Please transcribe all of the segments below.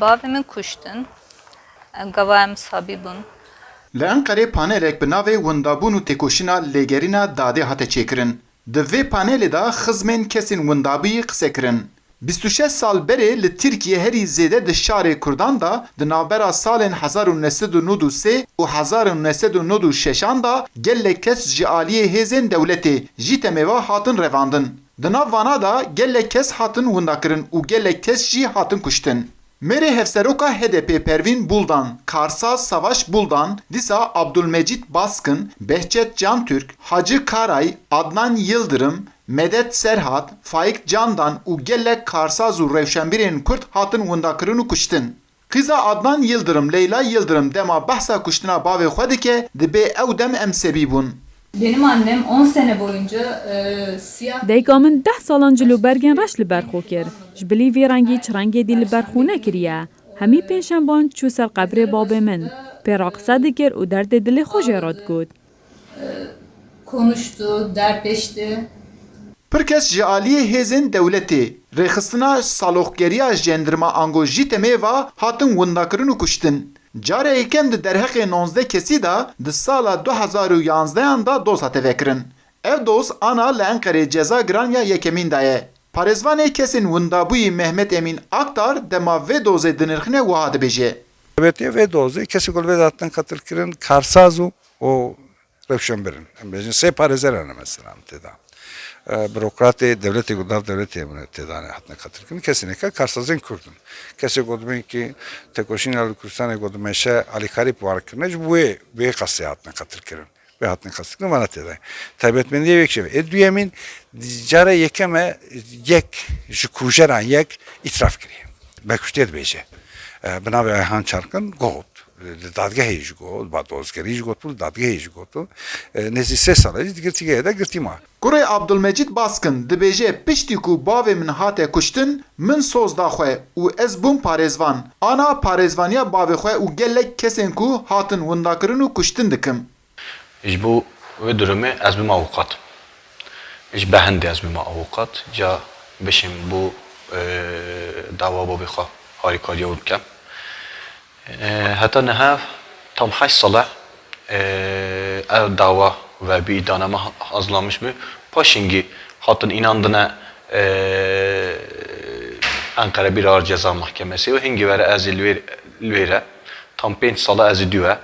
Bavê min kuştin. Gava em sabî bûn. Li Enqerê panelek bi navê windabûn û têkoşîna lêgerîna dadê hate çêkirin. Di vê panelê de xizmên kesên windabî qise kirin. 26 sal berê li Tirkiye herî zêde di şarê Kurdan da di navbera salên 1993 û 1996 da gelek kes ji aliyê hêzên dewletê jî temêva hatin revandin. Di nav vana da gelek kes hatin windakirin û gelek kes jî hatin kuştin. Merê hevseroka HDP Pervin Buldan, Karsaz Savaş Buldan, dîsa Abdülmecid Baskın, Behçet Cantürk, Hacı Karay, Adnan Yıldırım, Medet Serhat, Faik Candan û gelek Karsaz û Rewşenbirên Kurd hatin windakirin û kuştin. Qiza Adnan Yıldırım, Leyla Yıldırım dema behsa kuştina bavê xwe dike, dibe ew dem em sebî bûn. Benim annem 10 sene boyunca siyah... Dayka min 10 salan cilûbergên reş li ber xwe kir. Ji bilî vê rengî çi rengê dî li ber xwe nekiriye. Hemî pêşemban çû ser qebrê babê min. Pêra qise dikir û derdê dilê xwe jê re digot. konuştu, dertleşti. Pir kes ji aliyê hêzên dewletê rêxistina saloxgeriya jendirma ango jî temêva hatin windakirin û kuştin. Cara yekem di derheqê 19 kesî da di sala 2011 da doz hate vekirin. Ev doz ana li Enqerê ceza giraniya yekemîn da ye. Parêzvanê kesên windabûyî Mehmet Emîn Aktar dema vê dozê dinirxine wiha dibêje. Devletiye ve dozu kesi kol vedattan katıl kirin Karsazu o Rewşenbir'in. Em bejin sê parêzer hene mesela teda. Bürokratê devletê gudav devletê min teda hatine katıl kirin kesinlikle Karsazên Kurdun. Kesê godibin ki tekoşîna li Kurdistanê godimeşe alîkarî war kirine ji wê qasê hatine katıl kirin. Ve hatine katıl kirin vana teda. Taybetmendiye yek şev. Duyemîn cara yekeme yek ji kujeran yek itiraf kiriye. Bekuştê dibêje. Binavê Ayhan Çarkın got. Dadgehê jî got, dozgerî jî got, dadgehê jî got. Nezî 3 sala jî girtîgehê de girtîma. Kurê Abdülmecid Baskın dibêje piştî ku bavê min hate kuştin, min soz da xwe û ez bûm parêzvan. Ana parêzvaniya bavê xwe û gelek kesên ku hatin windakirin û kuştin dikim. Ji bo wê durumê ez bûma avukat. Ji behendê ez bûma avukat. Ca bişim bu dava bavê xwe harîkariya wî bikim. Heta niha tam 8 sala ev dava ve bir iddianame hazırlanmış mı? Paşingi hattın inandığına Ankara Bir Ağır Ceza Mahkemesi ve hingi vere ezil vere tam 5 sala ezidüve.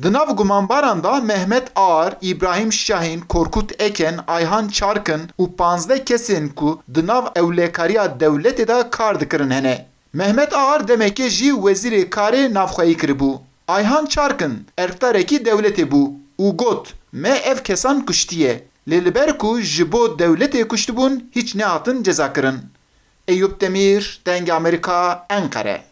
Di nav gumanbaran da Mehmet Ağar, İbrahim Şahin, Korkut Eken, Ayhan Çarkın û 15 kesên ku di nav ewlekariya dewletê de kar dikirin hene. Mehmet Ağar demeke jî wezîrê karê navxweyî kiribû. Ayhan Çarkın erkdarekî dewletê bû û got me ev kesan kuştiye. Lê li ber ku ji bo dewletê kuştibûn hiç nehatin cezakirin. Eyüp Demir, Deng Amerika, Enkere.